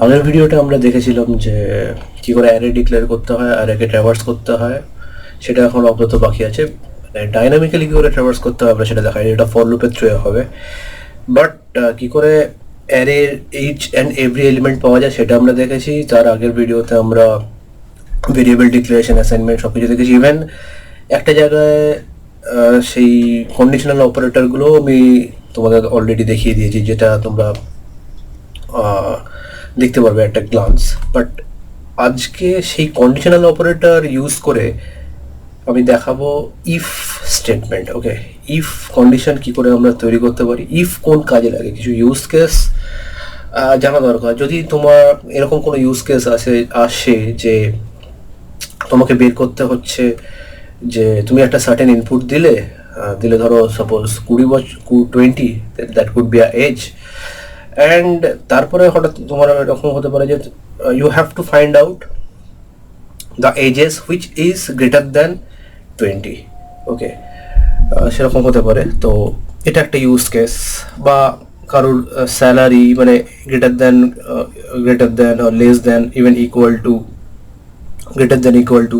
আগের ভিডিওটা আমরা দেখেছিলাম যে কি করে অ্যারে ডিক্লেয়ার করতে হয়, অ্যারেকে ট্র্যাভার্স করতে হয়, সেটা এখন আপাতত বাকি আছে। ডাইনামিক্যালি কী করে ট্র্যাভার্স করতে হবে আমরা সেটা দেখাই, এটা ফর লুপের থ্রুয়ে হবে। বাট কি করে অ্যারের ইচ অ্যান্ড এভরি এলিমেন্ট পাওয়া যায় সেটা আমরা দেখেছি। তার আগের ভিডিওতে আমরা ভেরিয়েবল ডিক্লারেশন, অ্যাসাইনমেন্ট সব কিছু দেখেছি। ইভেন একটা জায়গায় সেই কন্ডিশনাল অপারেটরগুলো আমি তোমাদের অলরেডি দেখিয়ে দিয়েছি, যেটা তোমরা দেখতে পারবে একটা গ্লান্স। বাট আজকে সেই কন্ডিশনাল অপারেটর ইউজ করে আমি দেখাবো if statement. Okay, if condition কি করে আমরা তৈরি করতে পারি, ইফ কোন কাজে লাগে, কিছু ইউজ কেস জানা দরকার। যদি তোমার এরকম কোনো ইউজ কেস আসে যে তোমাকে বের করতে হচ্ছে যে তুমি একটা সার্টেন ইনপুট দিলে ধরো সাপোজ 20 বছর 20, that could be a age, and তারপরে হঠাৎ তোমার এরকম হতে পারে যে you have to find out the ages which is greater than 20। Okay, সেরকম হতে পারে। তো এটা একটা ইউজ কেস। বা কারোর স্যালারি মানে greater than or less than, even equal to, greater than equal to,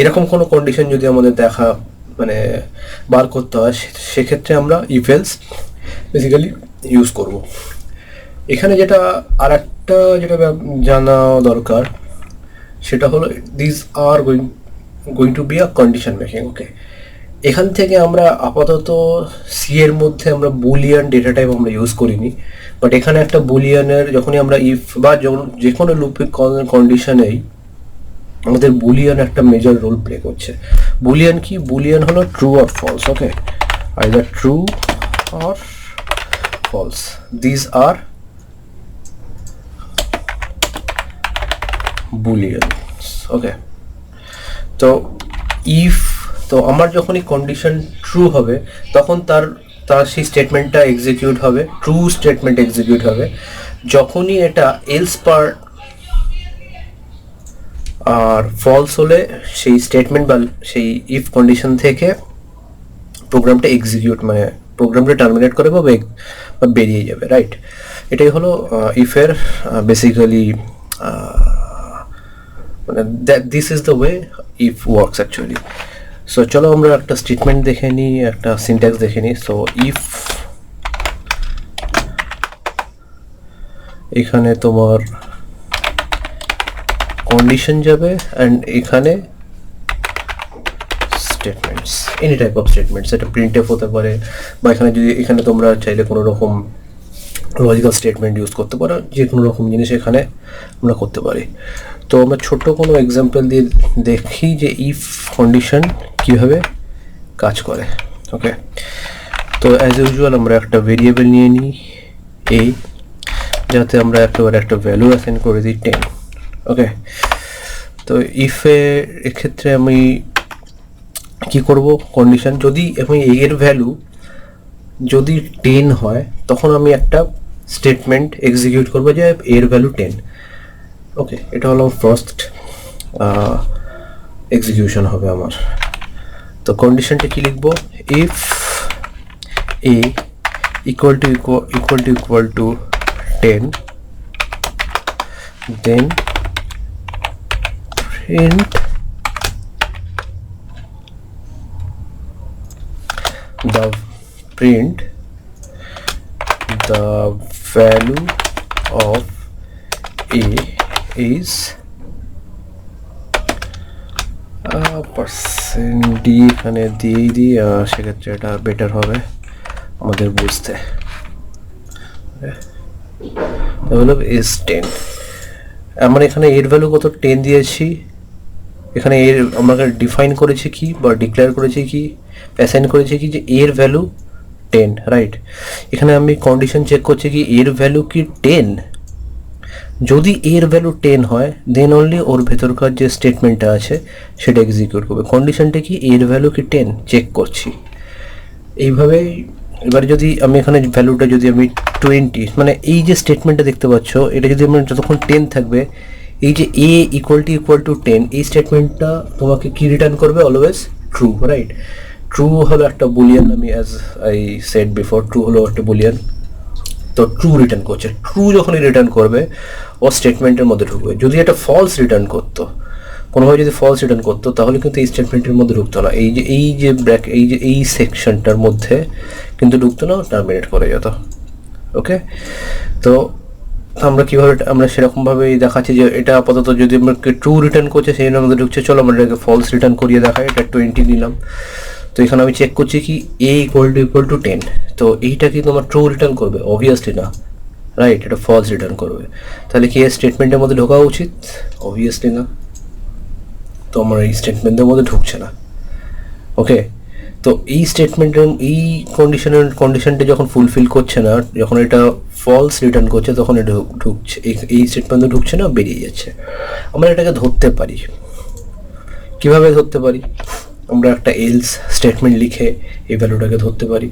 এরকম কোনো কন্ডিশন যদি আমাদের মানে বার করতে হয়, সেক্ষেত্রে আমরা ইফ এলস বেসিক্যালি ইউজ করব। এখানে যেটা আর একটা যেটা জানা দরকার সেটা হলো this are going to be a condition making. Okay, এখান থেকে আমরা আপাতত সি এর মধ্যে আমরা বুলিয়ান ডেটা টাইপ আমরা ইউজ করিনি। বাট এখানে একটা বুলিয়ানের যখনই আমরা ইফ বা যে কোনো লুপিক কন্ডিশনেই আমাদের বুলিয়ান একটা মেজর রোল প্লে করছে। বুলিয়ান কি? বুলিয়ান হলো true or false. Okay, either true or false, this are booleans. Okay, তো ইফ, তো আমার যখনই কন্ডিশন ট্রু হবে তখন তার সেই স্টেটমেন্টটা এক্সিকিউট হবে, ট্রু স্টেটমেন্ট এক্সিকিউট হবে। যখনই এটা এলস পার্ট আর ফলস হলে সেই স্টেটমেন্ট বা সেই ইফ কন্ডিশন থেকে প্রোগ্রামটা এক্সিকিউট মানে প্রোগ্রামটা টার্মিনেট করে বা বেরিয়ে যাবে, রাইট? এটাই হলো ইফের বেসিক্যালি মানে this is the way if works actually. So চলো আমরা একটা স্টেটমেন্ট দেখে নিই, একটা সিনট্যাক্স দেখে নিই। সো ইফ, এখানে তোমার কন্ডিশন যাবে অ্যান্ড এখানে statements, any type of statements, এটা প্রিন্টএফ হতে পারে, বা এখানে তোমরা চাইলে কোনো রকম লজিক্যাল স্টেটমেন্ট ইউজ করতে পারো, যে কোনো রকম জিনিস এখানে আমরা করতে পারি। তো আমরা ছোট্ট কোনো এক্সাম্পল দিয়ে দেখি যে ইফ কন্ডিশন কীভাবে কাজ করে। ওকে, তো অ্যাজ ইউজুয়াল আমরা একটা ভেরিয়েবল নিয়ে নিই এই, যাতে আমরা একেবারে একটা ভ্যালু অ্যাসাইন করে দিই 10। ওকে, তো এক্ষেত্রে আমি কি করব, কন্ডিশন যদি আমি এর ভ্যালু যদি 10 হয় তখন আমি একটা স্টেটমেন্ট এক্সিকিউট করবো যে এর ভ্যালু 10। ওকে, এটা হলো ফার্স্ট এক্সিকিউশন হবে আমার। তো কন্ডিশনটা কি লিখবো, if a equal to 10, then print the value of a is % d, এখানে দিয়েই দিই, সেক্ষেত্রে এটা বেটার হবে আমাদের বুঝতে। হলো is 10, আমরা এখানে এর ভ্যালু কত 10 দিয়েছি। এখানে এর আমরা ডিফাইন করেছি কি বা ডিক্লেয়ার করেছি কি, অ্যাসাইন করেছি কি, যে এর ভ্যালু 10, রাইট? এখানে আমি কন্ডিশন চেক করছি কি এর ভ্যালু কি 10। যদি এর ভ্যালু 10 হয় দেন অনলি ওর ভেতরকার যে স্টেটমেন্টটা আছে সেটা এক্সিকিউট করবে। কন্ডিশনটা কি এর ভ্যালু কি 10 চেক করছি এইভাবে। এবার যদি আমি এখানে ভ্যালুটা যদি আমি 20, মানে এই যে স্টেটমেন্টটা দেখতে পাচ্ছ, এটা যদি আমার যতক্ষণ 10 থাকবে, এই যে এ ইকুয়াল টু 10, এই স্টেটমেন্টটা তোমাকে কি রিটার্ন করবে, অলওয়েজ ট্রু, রাইট? ট্রু হলো একটা বুলিয়ান, আমি as I said before, true হলো একটা বুলিয়ান। তো তো ট্রু রিটার্ন করছে, ট্রু যখনই রিটার্ন করবে ও স্টেটমেন্টের মধ্যে ঢুকবে। যদি এটা ফলস রিটার্ন করতো, কোনোভাবে যদি ফলস রিটার্ন করতো, তাহলে কিন্তু এই স্টেটমেন্টের মধ্যে ঢুকতো না, এই সেকশনটার মধ্যে কিন্তু ঢুকতো না, টার্মিনেট করে যেত। ওকে, তো আমরা কীভাবে, আমরা সেরকমভাবেই দেখাচ্ছি যে এটা আপাতত যদি আমাকে ট্রু রিটার্ন করছে সেই মধ্যে ঢুকছে। চলো আমরা এটাকে ফলস রিটার্ন করিয়ে দেখাই। এটা 20 নিলাম, তো এখানে আমি চেক করছি কি a ইকুয়াল টু 10, তো এইটা কি তোমার ট্রু রিটার্ন করবে? অবভিয়াসলি না, রাইট, এটা ফলস রিটার্ন করবে। তাহলে কি এই স্টেটমেন্টের মধ্যে ঢোকা উচিত? অবভিয়াসলি না, তো আমার এই স্টেটমেন্টের মধ্যে ঢুকছে না। ওকে, তো এই স্টেটমেন্টের এই কন্ডিশনটা যখন ফুলফিল করছে না, যখন এটা ফলস রিটার্ন করছে, তখন এটা ঢুকছে, এই স্টেটমেন্টে ঢুকছে না, বেরিয়ে যাচ্ছে। আমরা এটাকে ধরতে পারি, কিভাবে ধরতে পারি? আমরা একটা এলস স্টেটমেন্ট লিখে এই ভ্যালুটাকে ধরতে পারি।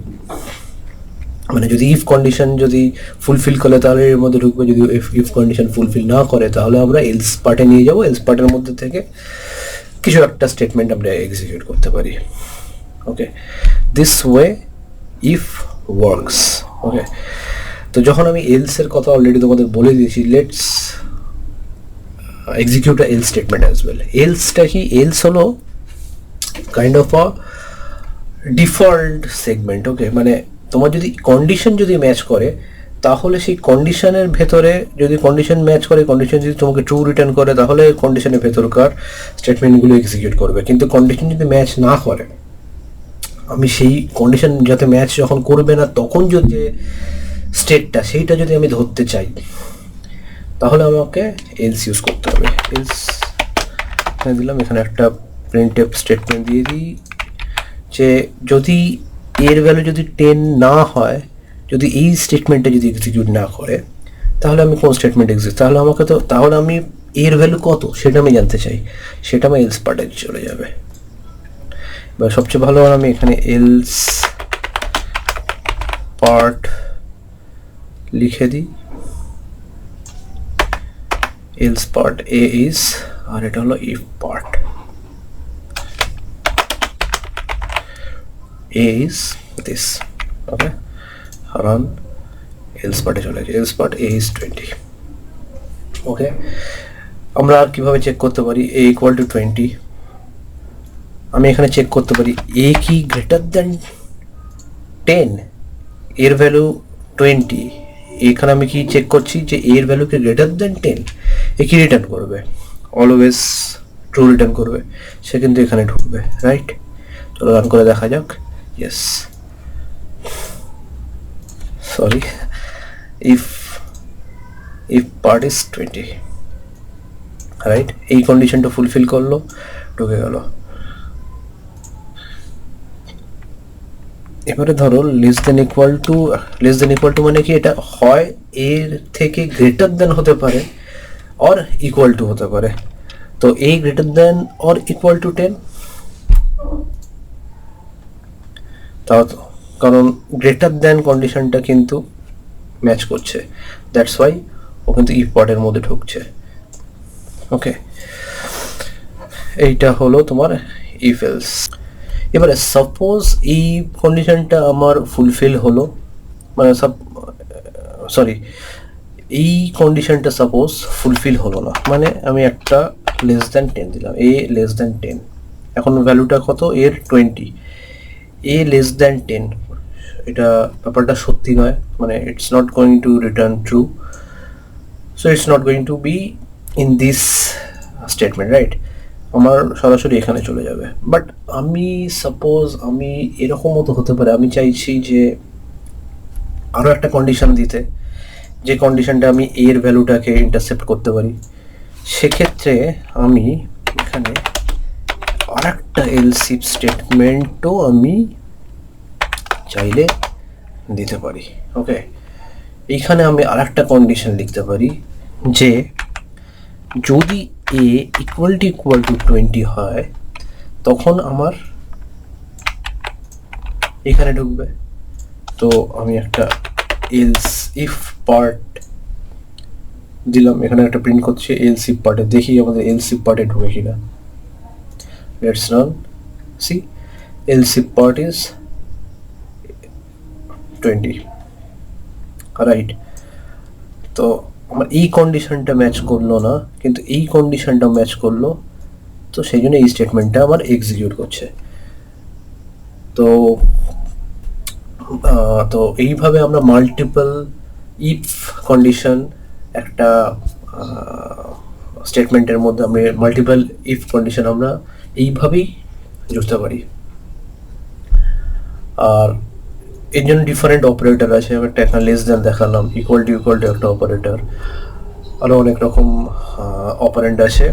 মানে যদি ইফ কন্ডিশন যদি ফুলফিল করে তাহলে এর মধ্যে ঢুকবে, যদি ইফ কন্ডিশন ফুলফিল না করে তাহলে আমরা এলস পার্টে নিয়ে যাবো, এলস পার্টের মধ্যে থেকে কিছু একটা স্টেটমেন্ট আমরা এক্সিকিউট করতে পারি। Okay, this way if works. Okay, তো যখন আমি এলসের কথা অলরেডি তোমাদের বলে দিয়েছি, let's execute else statement as well. এলসটা কি? এলস হলো kind of a default segment. Okay, মানে তোমার যদি কন্ডিশন যদি ম্যাচ করে, তাহলে সেই কন্ডিশনের ভেতরে যদি কন্ডিশন ম্যাচ করে, কন্ডিশন যদি তোমাকে ট্রু রিটার্ন করে, তাহলে কন্ডিশনের ভেতরকার স্টেটমেন্টগুলো এক্সিকিউট করবে। কিন্তু কন্ডিশন যদি ম্যাচ না করে, আমি সেই কন্ডিশন যাতে ম্যাচ যখন করবে না, তখন যে স্টেটটা সেইটা যদি আমি ধরতে চাই, তাহলে আমাকে এলস ইউজ করতে হবে। এলস দিলাম, এখানে একটা প্রিন্টএফ স্টেটমেন্ট দিয়ে দিই যে যদি এর ভ্যালু যদি 10 না হয়, যদি এই স্টেটমেন্টটা যদি এক্সিকিউট না করে, তাহলে আমি কোন স্টেটমেন্ট তাহলে আমাকে তো, তাহলে আমি এর ভ্যালু কত সেটা আমি জানতে চাই, সেটা আমার এলস পার্টে চলে যাবে। এবার সবচেয়ে ভালো আমি এখানে এলস পার্ট লিখে দিই, এলস পার্ট এ ইজ, আর এটা হলো if part. A is this. Okay, run else part চলে গেছে, else part A is 20. ওকে, আমরা আর কিভাবে চেক করতে পারি? A equal to 20, আমি এখানে চেক করতে পারি A কি গ্রেটার দ্যান 10, এর ভ্যালু 20। এখানে আমি কি চেক করছি যে এর ভ্যালু কি গ্রেটার দ্যান 10, এ কি রিটার্ন করবে? অলওয়েজ ট্রু রিটার্ন করবে, সে কিন্তু এখানে ঢুকবে, রাইট? চলো রান করে দেখা যাক। Yes, sorry, if part is 20, right? এই কন্ডিশনটা ফুলফিল করলো, ঢুকে গেল। এবারে ধরো লেস দেন ইকুয়াল টু মানে কি? এটা হয় এর থেকে গ্রেটার দেন হতে পারে, অর ইকুয়াল টু হতে পারে। তো a greater than or equal to 10, তাও তো, কারণ গ্রেটার দ্যান কন্ডিশনটা কিন্তু ম্যাচ করছে, দ্যাটস ওয়াই ও কিন্তু ইফ পার্টের মধ্যে ঢুকছে। ওকে, এইটা হলো তোমার ইফ এলস। এবারে সাপোজ এই কন্ডিশনটা আমার ফুলফিল হলো, মানে এই কন্ডিশনটা সাপোজ ফুলফিল হলো না, মানে আমি একটা লেস দ্যান 10 দিলাম, এ লেস দ্যান 10, এখন ভ্যালুটা কত? এর 20, এ লেস দ্যান 10, এটা ব্যাপারটা সত্যি নয়, মানে it's not going to return true, so it's not going to be in this statement, right? আমার সরাসরি এখানে চলে যাবে। বাট আমি সাপোজ আমি এরকমও তো হতে পারে, আমি চাইছি যে আরও একটা কন্ডিশন দিতে, যে কন্ডিশনটা আমি এর ভ্যালুটাকে ইন্টারসেপ্ট করতে পারি। সেক্ষেত্রে আমি এখানে আর একটা এলস ইফ স্টেটমেন্টও আমি চাইলে দিতে পারি। ওকে, এইখানে আমি আর একটা কন্ডিশন লিখতে পারি যে যদি এ ইকুয়াল টু 20 হয়, তখন আমার এখানে ঢুকবে। তো আমি একটা এলস ইফ পার্ট দিলাম, এখানে একটা প্রিন্ট করছে এলস ইফ পার্টে, দেখি আমাদের এলস ইফ পার্টে ঢুকে কিনা। Let's run, see else if part is 20, right. তো আমার এই কন্ডিশনটা ম্যাচ করলো না, কিন্তু এই কন্ডিশনটা ম্যাচ করলো, তো সেই জন্য এই স্টেটমেন্টটা আমার এক্সিকিউট করছে। তো তো এইভাবে আমরা মাল্টিপল ইফ কন্ডিশন একটা স্টেটমেন্টের মধ্যে আমরা মাল্টিপল ইফ কন্ডিশন আমরা এইভাবেই জুড়তে পারি। আর এর জন্য ডিফারেন্ট অপারেটর আছে, আমি একটা লেস দেন দেখালাম, ইকুয়াল টু একটা অপারেটর, আরও অনেক রকম অপারেন্ট আছে।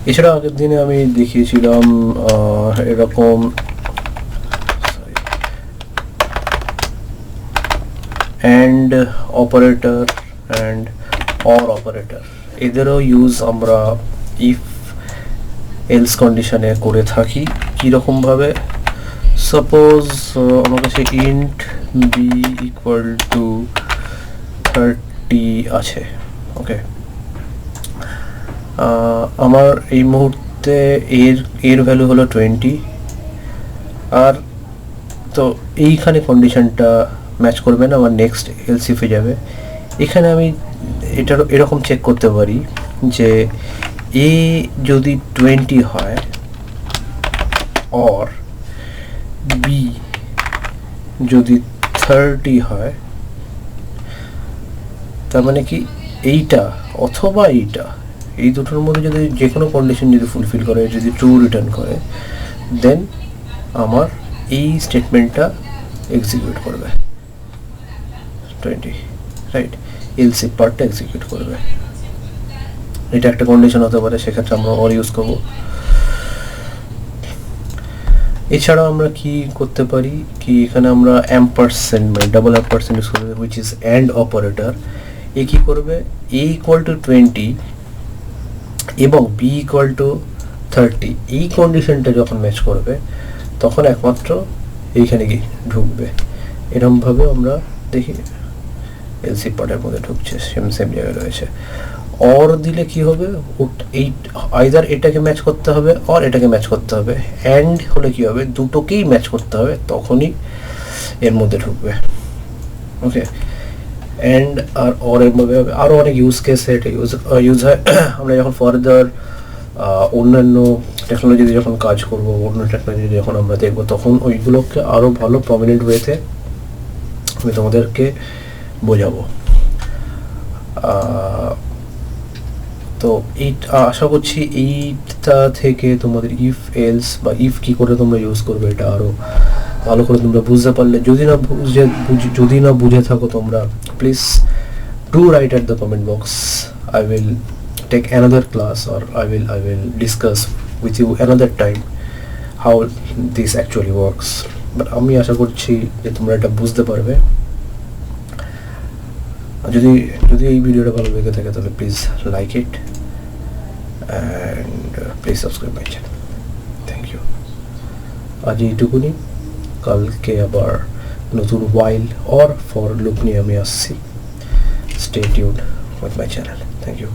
এছাড়া আগের দিনে আমি দেখিয়েছিলাম এরকম and operator and or operator, এদেরও ইউজ আমরা ইফ এলস কন্ডিশনে করে থাকি। কীরকমভাবে, সাপোজ আমার কাছে ইন্ট বি ইকুয়াল টু 30 আছে, ওকে। আমার এই মুহূর্তে এর ভ্যালু হলো 20, আর তো এইখানে কন্ডিশনটা ম্যাচ করবে না, আমার নেক্সট এলস ইফে যাবে। এখানে আমি এটার এরকম চেক করতে পারি যে এ যদি 20 হয় অর বি যদি 30 হয়, তার মানে কি এইটা অথবা এইটা, এই দুটোর মধ্যে যদি যে কোনো কন্ডিশন যদি ফুলফিল করে, যদি ট্রু রিটার্ন করে, দেন আমার এই স্টেটমেন্টটা এক্সিকিউট করবে 20, রাইট, এলস ইফ পার্টটা এক্সিকিউট করবে। এটা একটা কন্ডিশন হতে পারে, সেক্ষেত্রে আমরা অর ইউজ করব। এছাড়াও আমরা কি করতে পারি, কি এখানে আমরা অ্যাম্পারসেন্ট মানে ডাবল অ্যাম্পারসেন্ট ইউজ করবে, হুইচ ইজ অ্যান্ড অপারেটর। এ কি করবে, এ ইকুয়াল টু 20 এবং বি ইকুয়াল টু 30, এই কন্ডিশনটা যখন ম্যাচ করবে তখন একমাত্র এইখানে গিয়ে ঢুকবে। এরকমভাবে আমরা দেখি এলসি পার্টের মধ্যে ঢুকছে, সেম জায়গায় রয়েছে। অর দিলে কি হবে, এই আইদার এটাকে ম্যাচ করতে হবে অর এটাকে ম্যাচ করতে হবে। অ্যান্ড হলে কি হবে, দুটোকেই ম্যাচ করতে হবে, তখনই এর মধ্যে ঢুকবে, ওকে। অ্যান্ড আর অর এর মধ্যে আরও অনেক ইউজ কেসে এটা ইউজ হয়। আমরা যখন ফার্দার অন্যান্য টেকনোলজিতে যখন কাজ করব, অন্য টেকনোলজি যখন আমরা দেখবো, তখন ওইগুলোকে আরও ভালো প্রমিনেন্ট ওয়েতে আমি তোমাদেরকে বোঝাবো। তো এই আশা করছি এইটা থেকে তোমাদের ইফ এলস বা ইফ কি করে তোমরা ইউজ করবে এটা আরও ভালো করে তোমরা বুঝতে পারলে। যদি না বুঝে থাকো তোমরা, please do right at the comment box. I will take another class, or I will discuss with you another time how this actually works. But আমি আশা করছি যে তোমরা এটা বুঝতে পারবে। যদি এই ভিডিওটা ভালো লেগে থাকে তাহলে please like it and please subscribe my channel. Thank you. আজ এইটুকুনি, কালকে আবার নতুন ওয়াইল অর ফর লুপ নিয়ে আমি আসছি। Stay tuned with my channel. Thank you.